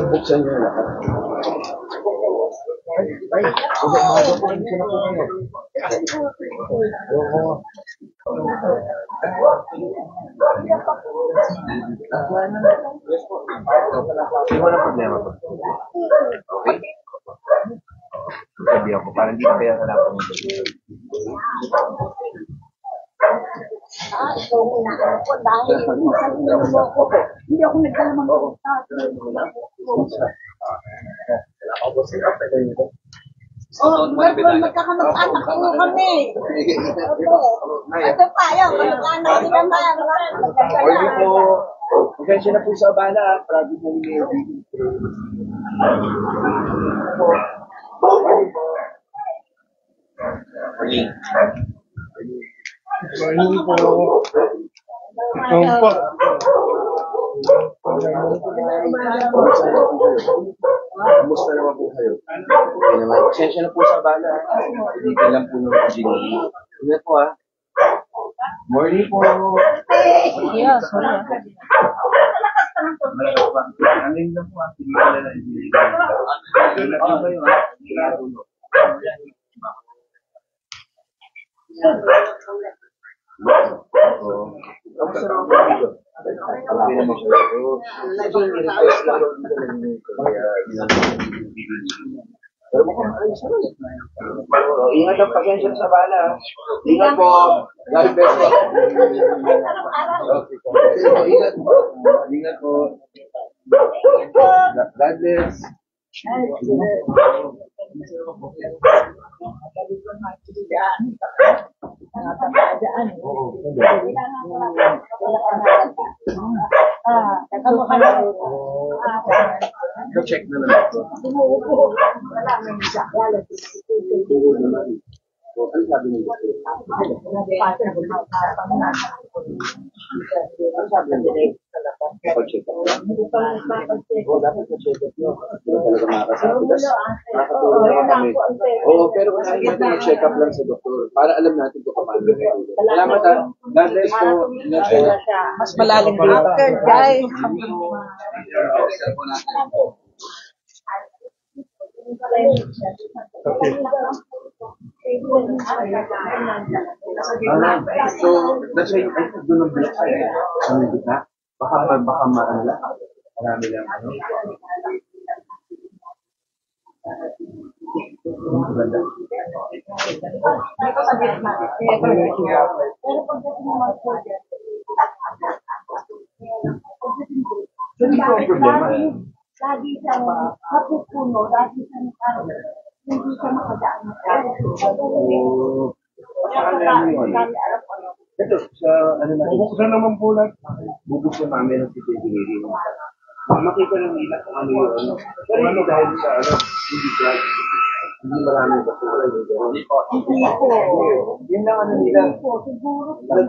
Buksan niyo na. Wala problema po. Okay? Sabi ako, parang hindi kaya hanapan mo. Ikaw ang inaano ko dahil mo ako. Hindi ako nagkalamang ko. Magkakamag-anak ko kami. Ito pa, yun. Kamag-anak din naman. Morning po. Magkansya na po sa abala. Private na nila. Morning. Morning po. Ikaw po. Kumusta naman po kayo? Okay naman. Pasensya na po sa abala. Dito lang po ng engineering. Ingat po ha. Morning po. Yeah, sorry. Malakas pa. Angin lang po ha. Hindi ka na engineering. Ingat po kayo ha. Ingat ang pasensya sa bala. Ingat po. God bless po. Ingat po. Ingat po. God bless. Check na lang. Ano sabi niyo? Check up. Dapat check up nyo. Talaga makakasabi. Oo, pero kung natin check up lang sa doktor para alam natin kung paano. Salamat ha. God bless po. Mas malalim dito. Guys. So, nasa yung doon ng block sa'yo. Ano na? Baka maano lang. Marami lang ano. Maganda. Hindi ko ang problema. Lagi siya mapupuno, lagi siya hindi siya makadaan. Ito, sa ano natin. Buksan naman po lang. Bubuk sa mami ng CCTV. Makita lang nila kung ano yun. Pero hindi dahil sa ano, hindi flag. Hindi maraming basura. Hindi po. Yun lang ano nila.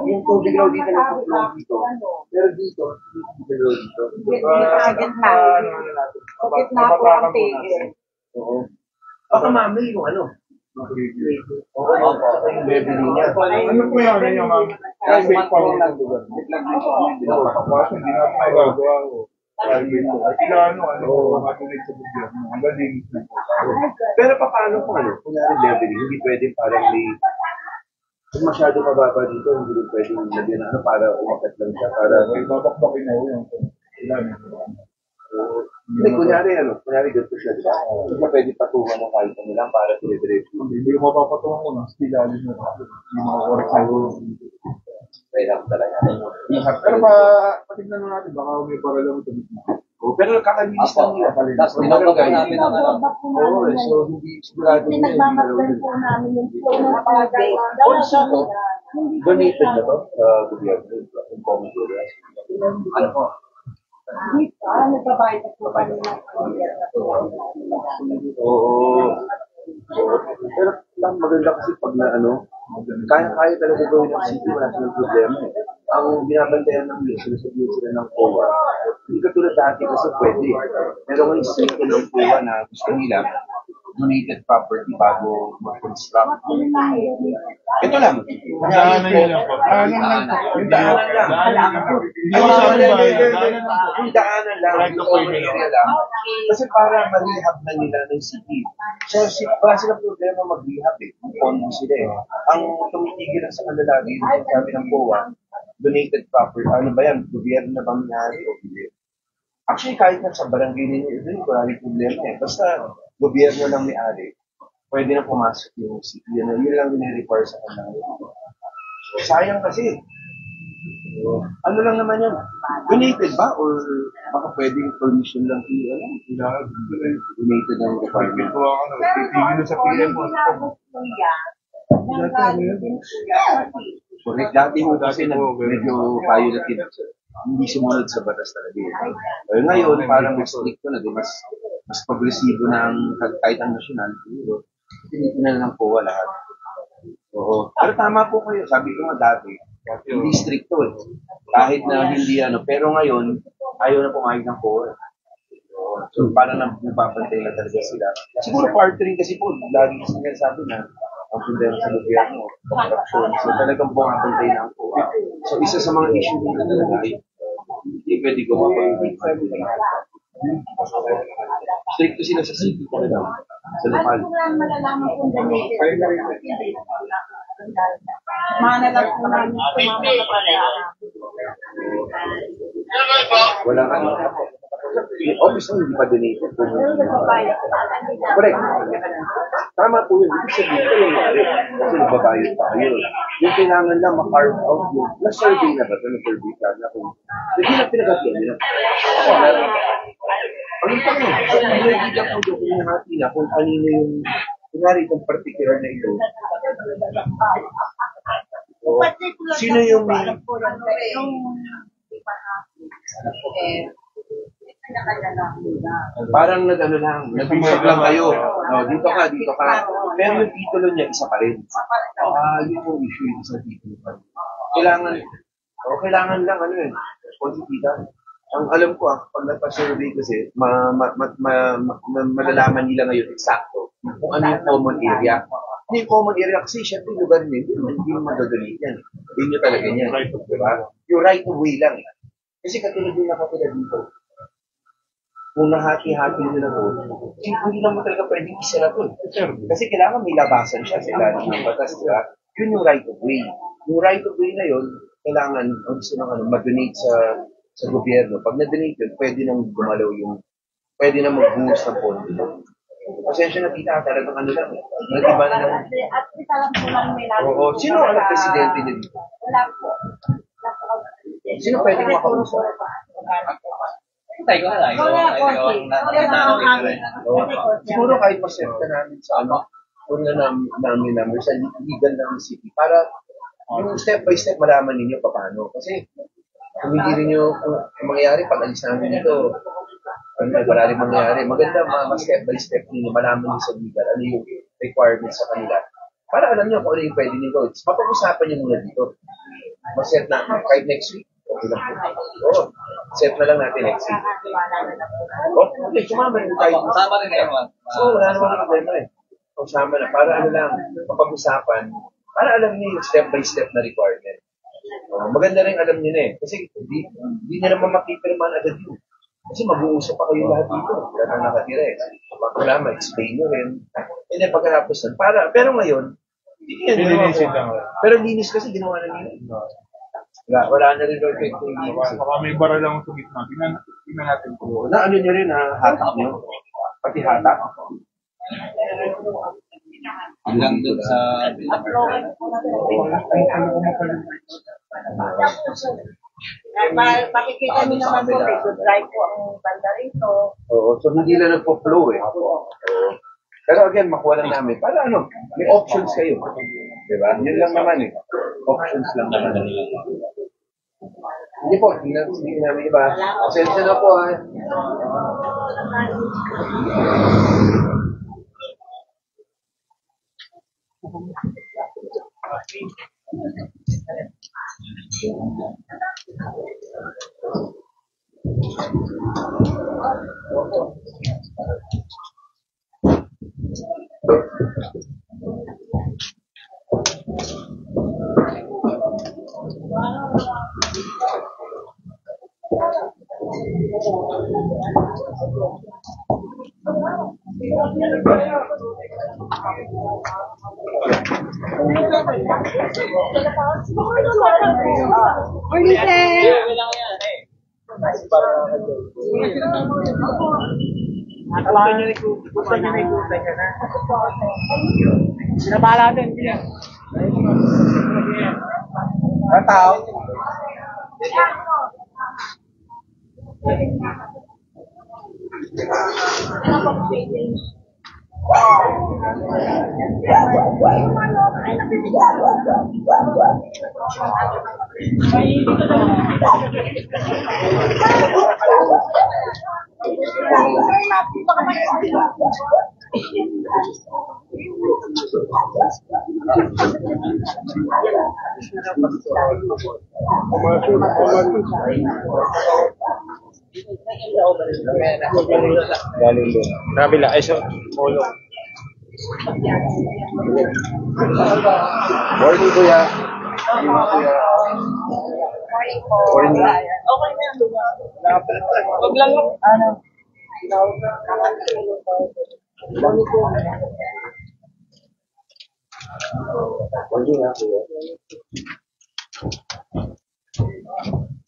Yung tubig raw dito na flag dito. Pero dito, tubig raw dito. Bakit na po ang tigil? Oo. Baka mami yung ano. Oo, yung baby niya. Ano po yan? Ano yung ma'am? Private pa rin. Hindi na po magagawa ko. Private po. At kailangan makatulit sa gobyerno. Ang galing. Pero paano kung ano? Kung baby, hindi pwedeng parang kung masyado mababa dito, hindi pwedeng lagyan na para umakat lang siya. Para babakbakin na yun. Kailangan. Hindi, kunyari ganito siya, di ba? Hindi na pwede patungan ng kahit ano lang para dire-diretso. Hindi ko mapapatungan ko lang. Stilalim na. Hindi makakorek sa Kaya talaga. Pero patignan mo natin, baka may paralang ito. Pero kakabilis lang nila. Tapos tinatawag namin ang ano. Oo, so hindi sigurado nila. Pinagmamasdan po namin yung flow ng palagay. Donated na to sa gobyerno, yung common areas. Ano po? Nagbabayad po ba nila? Oo. Pero lang maganda kasi pag na ano, kaya talaga gawin ng city, wala silang problema eh. ang binabantayan ng news, sinusunod sila ng COA. Hindi ka tulad dati kasi pwede. Pero ngayon, stricto ng COA na gusto nila, donated property bago mag-construct. Ito lang. Daanan yun lang po. Yung daanan lang. Hindi mo sabi ba? Yung daanan lang. Yung area lang. Kasi para ma-rehab na nila ng city. So, wala silang problema mag-rehab eh. Pondo sila eh. Ang tumitigil lang sa kanila, yung sabi ng COA, donated property. Ano ba yan? Gobyerno na bang nangyari o hindi? Actually, kahit na sa barangay ninyo, yun, wala rin problema eh. Basta, gobyerno lang may-ari, pwede na pumasok yung city. Yun lang nire-require sa kanila. Sayang kasi. Ano lang naman yan? Donated ba? Or baka pwedeng permission lang donated ang requirement? Titigil na sa PM mo. Correct. Dati mo kasi medyo violative. Hindi sumunod sa batas talaga. Ngayon, parang mas stricto na din, mas progresibo ng kahit ang nasyonal. Tinitingnan lang po lahat. Oo. Pero tama po kayo. Sabi ko nga dati, hindi stricto eh. Kahit na hindi pero ngayon, ayaw na pumayag ng COA. So, parang nababantay na talaga sila. Siguro part rin kasi po, lagi sinasabi na ang problema sa gobyerno, corruption. So, talagang bumabantay na ang COA. So, isa sa mga issue nila talaga ay hindi pwede gumapag-hindi. Stricto sila sa city talaga. Sa lokal. malalaman kung mana lang po namin sumama sa pala. Walang obviously, hindi pa donated. Correct. Tama po yun. Ibig sabihin ko yung kasi nagbabayad pa kayo. Yung kailangan lang ma-carve out yung na-survey na ba ito? Na-survey ka na kung hindi na pinagatiyan nila. Ang ipang mo, hindi lang po yung hati na kung kanino yung kunwari itong particular na ito. Sino yung may parang nag-ano lang, nag-usap lang kayo. No, dito ka. Pero yung titulo niya, isa pa rin. Yun yung issue yung sa titulo pa rin. Kailangan lang, responsibility. Ang alam ko, pag nagpa-survey kasi, malalaman nila ngayon eksakto kung ano yung common area. Yung common area kasi, syempre, lugar niya, hindi mo madodonate yan. Yun yung talaga niya. Diba? Yung right of way lang. Kasi katulad yung nakatulad dito. Kung nahati-hati nila po, hindi naman talaga pwedeng isa na to. Kasi kailangan may labasan siya sa ilalim ng batas. Diba? Yun yung right of way. Yung right of way na yun, kailangan mag-donate sa gobyerno. Pag na-donate yun, pwede nang gumalaw pwede nang magbuhos ng pondo. Pasensya na kita, talagang lang. Nag-iba na lang. At kita lang po lang may lalim. Oo. Sino ang presidente na dito? Wala po. Sino pwede makausap? Tayo ko na lang. Siguro kahit ma-set ka namin sa kung namin number sa legal ng city para yung step by step malaman ninyo paano. Kasi kung hindi rin nyo, kung mangyayari, pag alis namin ito, wala rin mangyayari. Maganda ma-step by step ninyo, malaman nyo sa legal, ano yung requirements sa kanila. Para alam nyo kung ano yung pwede nyo gawin. Mapag-usapan nyo muna dito. Ma-set na, kahit next week. Okay lang po. Oo. Set na lang natin next week. Okay, sumama rin tayo. Sama rin kayo. Wala naman problema eh. Sumama na. Para mapag-usapan, para alam niyo yung step by step na requirement. Maganda rin alam niyo na eh. Kasi hindi na naman makipirman agad yun. Kasi mag-uusap pa kayo lahat dito. Wala nang nakatira eh. Wala, ma-explain nyo rin. And then pagkatapos nun. Pero ngayon, hindi yan. Pero linis kasi ginawa na nila. Wala na rin effect yung linis. Baka may bara lang sa gitna. Tingnan natin po. Na ano nyo rin hatak nyo? Pati hatak? Hanggang doon sa Pakikita niyo naman po, may good drive po ang banda rito. Oo, so hindi na nagpo-flow eh. Pero again, makuha lang namin. Para may options kayo. Diba? Yun lang naman eh. Options lang naman. Hindi po, hindi namin iba. Pasensya na po Sinabala natin, hindi yan. Ang tao? Galing doon. Nabila, ay so, ulo. Morning, kuya. Morning. Okay na yan. Wag lang ano. Morning, kuya.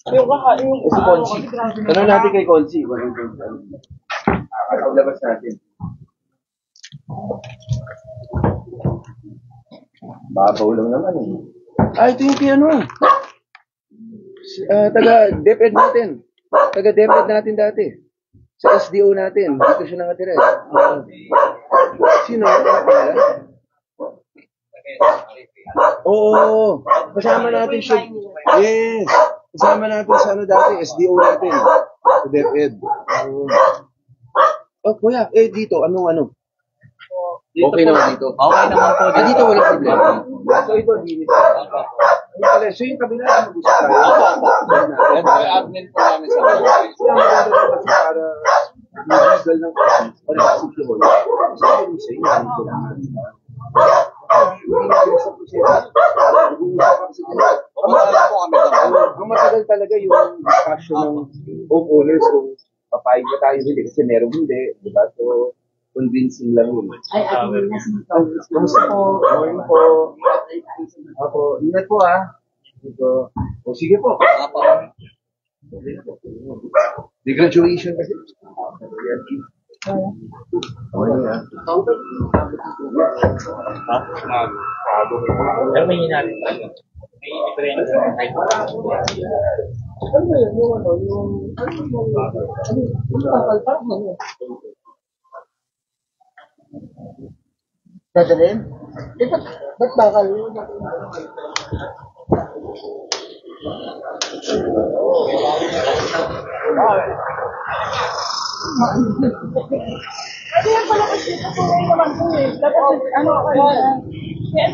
Yung kakain. Si Conchi. Tanong natin kay Conchi. Paglabas natin. Babaw lang naman eh. Ito yung piano. Taga DepEd natin. Taga DepEd natin dati. Sa SDO natin. Dito siya nakatira. Sino? Ano pala? Oo. Kasama natin siya. Yes. Kasama natin sa ano dati. SDO natin. Sa DepEd. Oh, kuya. Dito. Anong ano? Okay naman dito. Okay naman po. Dito wala problema. So ito, so yung kabila na mag-usap tayo. Yan po yung admin po namin sa bahay. Kaya maganda naman kasi para mag-legal ng office para sa city hall. So yun sa inyo, ang kailangan. Ang matagal talaga yung discussion ng homeowners kung papayag ba tayo hindi kasi meron hindi. Diba? So, convincing lang yun. Ay, admin na si Kamusta po? Morning po. Opo, ingat po ah. Ito. O sige po. Apo. Di graduation kasi. Morning ah. Pero may hinari tayo. May difference. Dadalhin? Ba't bakal yun? Kasi yan pala kasi natuloy naman po eh. Dapat ano kaya? Kaya